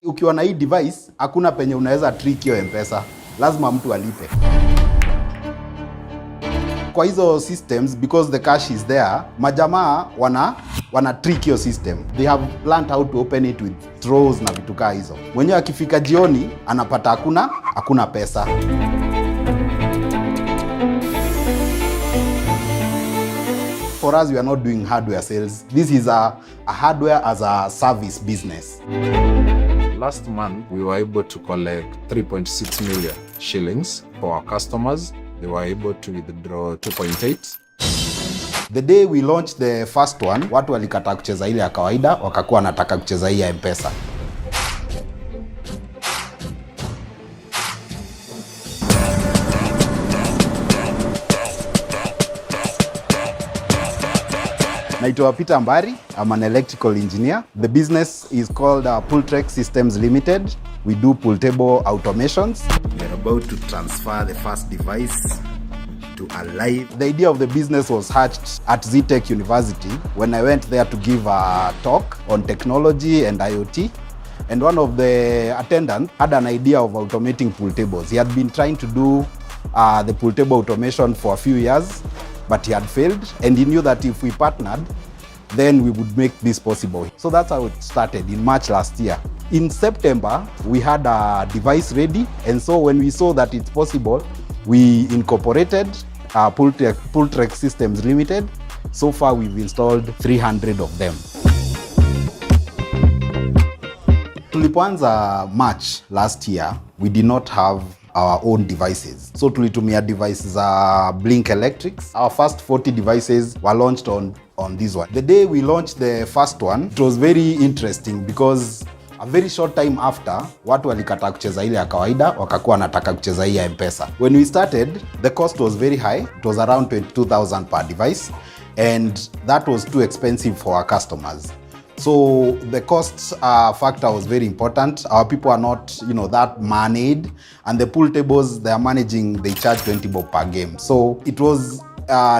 Ukiwa na hii device, hakuna penye unaweza trick hiyo M-Pesa. Lazima mtu alipe. Kwa hizo systems, because the cash is there, majamaa wana trick hiyo system. They have learned how to open it with throws na vitu kaa hizo. Mwenyewe akifika jioni anapata hakuna pesa. For us, we are not doing hardware sales. This is a hardware as a service business. Last month, we were able to collect 3.6 million shillings for our customers. They were able to withdraw 2.8. The day we launched the first one, watu walikataa kucheza ile ya kawaida, wakakuwa wanataka kucheza hii ya M-Pesa. Naitwa Peter Mbari. I'm an electrical engineer. The business is called Pultrex Systems Limited. We do pool table automations. We are about to transfer the first device to Alive. The idea of the business was hatched at ZTech University when I went there to give a talk on technology and IoT. And one of the attendants had an idea of automating pool tables. He had been trying to do the pool table automation for a few years, but he had failed, and he knew that if we partnered, then we would make this possible. So that's how it started in March last year. In September, we had a device ready, and so when we saw that it's possible, we incorporated Pultrex Systems Limited. So far, we've installed 300 of them. Tulipoanza March last year, we did not have our own devices. So tulitumia devices Blink Electrics. Our first 40 devices were launched on this one. The day we launched the first one, it was very interesting because a very short time after, watu walikataa kucheza ile ya kawaida, wakakuwa wanataka kucheza hii ya M-Pesa. When we started, the cost was very high. It was around 22,000 per device, and that was too expensive for our customers. So the cost factor was very important. Our people are not, that moneyed, and the pool tables they are managing, they charge 20 bob per game. So it was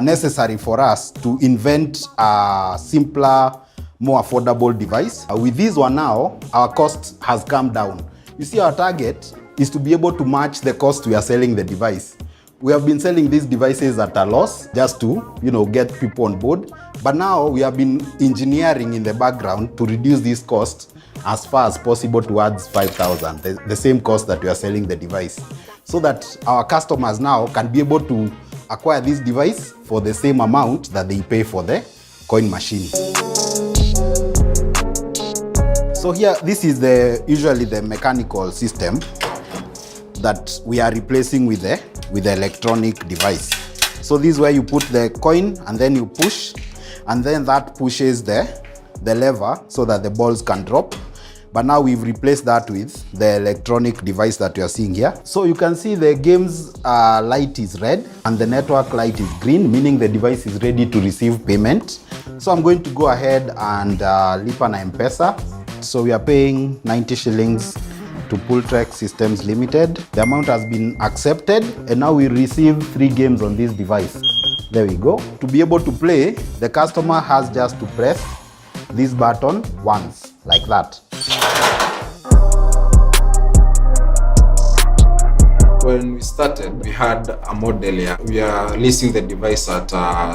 necessary for us to invent a simpler, more affordable device. With this one now, our cost has come down. You see, our target is to be able to match the cost we are selling the device. We have been selling these devices at a loss just to, get people on board. But now we have been engineering in the background to reduce this cost as far as possible towards 5,000, the same cost that we are selling the device, so that our customers now can be able to acquire this device for the same amount that they pay for the coin machine. So here, this is usually the mechanical system that we are replacing with the electronic device. So this is where you put the coin and then you push, and then that pushes the lever so that the balls can drop. But now we've replaced that with the electronic device that you are seeing here. So you can see the game's light is red and the network light is green, meaning the device is ready to receive payment. So I'm going to go ahead and lipa na M-Pesa. So we are paying 90 shillings to Pultrex Systems Limited. The amount has been accepted, and now we receive 3 games on this device. There we go. To be able to play, the customer has just to press this button once, like that. When we started, we had a model here. We are leasing the device at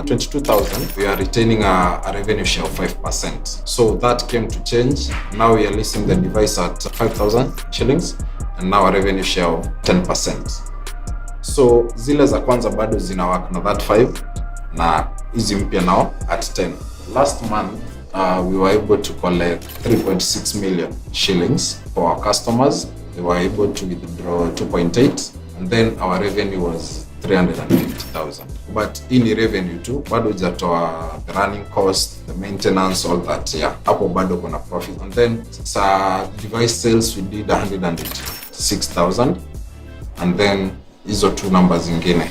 22,000. We are retaining a revenue share of 5%. So that came to change. Now we are leasing the device at 5,000 shillings, and now a revenue share of 10%. So zile za kwanza bado zinawaka na that 5, na hizi mpya now at 10. Last month, we were able to collect 3.6 million shillings for our customers. They were able to withdraw 2.8, and then our revenue was 350,000. But in revenue too, bado hujatoa the running cost, the maintenance, all that. Yeah, hapo bado kuna profit. And then device sales we did 186,000, and then hizo 2 numbers zingine.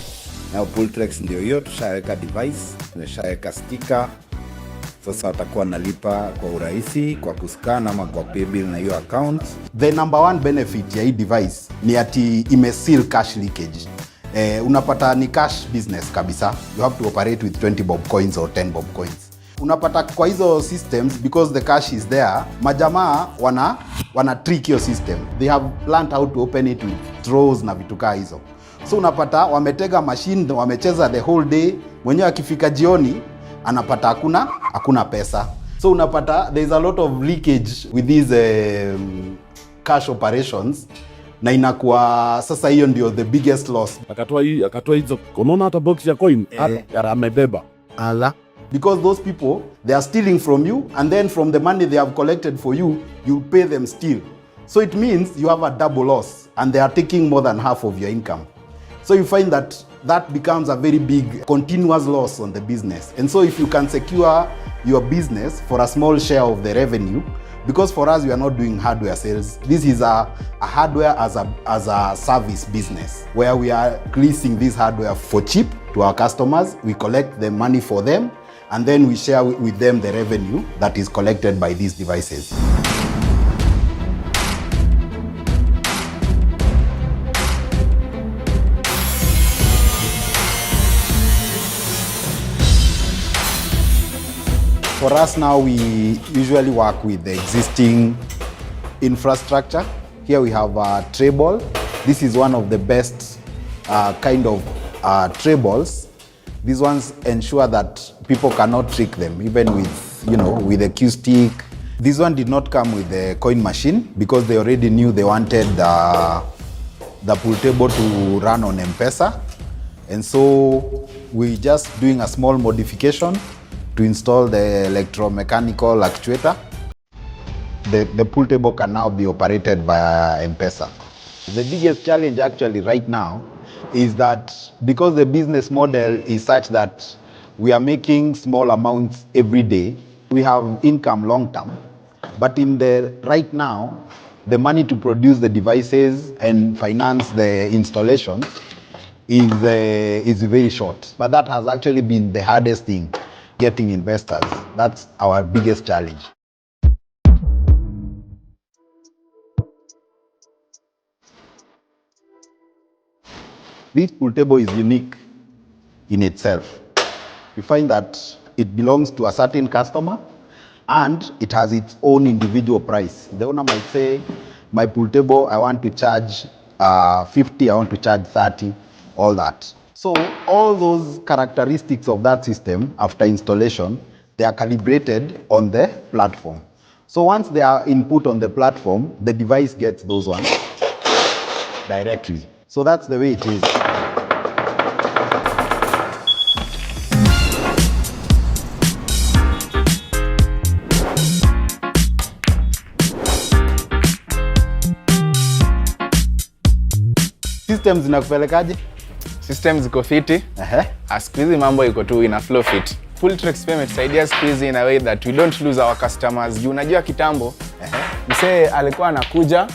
Now Pultrex ndio hiyo, tushaweka device, tushaweka sticker. Sasa watakuwa nalipa kwa urahisi, kwa kuscan ama kwa paybill na hiyo account. The number one benefit ya hii device ni ati imeseal cash leakage. Unapata ni cash business kabisa. You have to operate with 20 bob coins or 10 bob coins. unapata kwa hizo systems, because the cash is there, majamaa wana trick your system. They have learned how to open it with throws na vitu kaa hizo. So unapata wametega machine, wamecheza the whole day, mwenyewe akifika jioni anapata hakuna pesa. So unapata there is a lot of leakage with these cash operations, na inakuwa sasa hiyo ndio the biggest loss. Akatoa hizo, unaona hata box ya coin amebeba. Ala. Because those people, they are stealing from you, and then from the money they have collected for you, you pay them still. So it means you have a double loss, and they are taking more than half of your income. So you find that becomes a very big continuous loss on the business. And so if you can secure your business for a small share of the revenue, because for us, we are not doing hardware sales. This is a hardware as a service business, where we are leasing this hardware for cheap to our customers. We collect the money for them, and then we share with them the revenue that is collected by these devices. For us now, we usually work with the existing infrastructure. Here we have a tray ball. This is one of the best kind of tray balls. These ones ensure that people cannot trick them, even with the Q stick. This one did not come with the coin machine because they already knew they wanted the pool table to run on M-Pesa. And so we're just doing a small modification to install the electromechanical actuator. The pool table can now be operated via M-Pesa. The biggest challenge actually right now is that because the business model is such that we are making small amounts every day, we have income long term. But right now, the money to produce the devices and finance the installation is very short. But that has actually been the hardest thing, getting investors. That's our biggest challenge. This pool table is unique in itself. We find that it belongs to a certain customer and it has its own individual price. The owner might say, my pool table, I want to charge 50, I want to charge 30, all that. So all those characteristics of that system after installation, they are calibrated on the platform. So once they are input on the platform, the device gets those ones directly. So that's the way it is. Systems zinakupelekaje? Systems ziko fiti. Siku hizi mambo iko tu ina flow fit. Pultrex pia imetusaidia siku hizi in a way that we don't lose our customers. Juu unajua kitambo, msee alikuwa anakuja,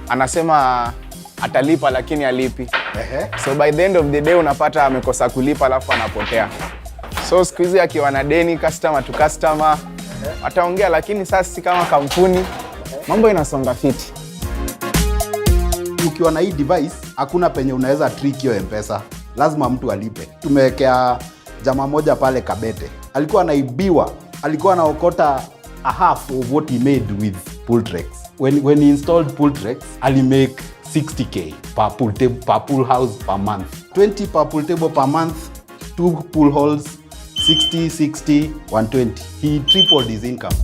anasema atalipa lakini alipi. So by the end of the day unapata amekosa kulipa alafu anapotea. So siku hizi akiwa na deni customer to customer, ataongea, lakini sasa kama kampuni, mambo inasonga fiti. Ukiwa na hii device, hakuna penye unaweza trick hiyo M-Pesa. Lazima mtu alipe. Tumewekea jamaa moja pale Kabete. Alikuwa anaibiwa. Alikuwa anaokota a half of what he made with Pultrex. When he installed Pultrex, alimake 60K per pool house per month. 20 per pool table per month, 2 pool halls, 60, 120. He tripled his income.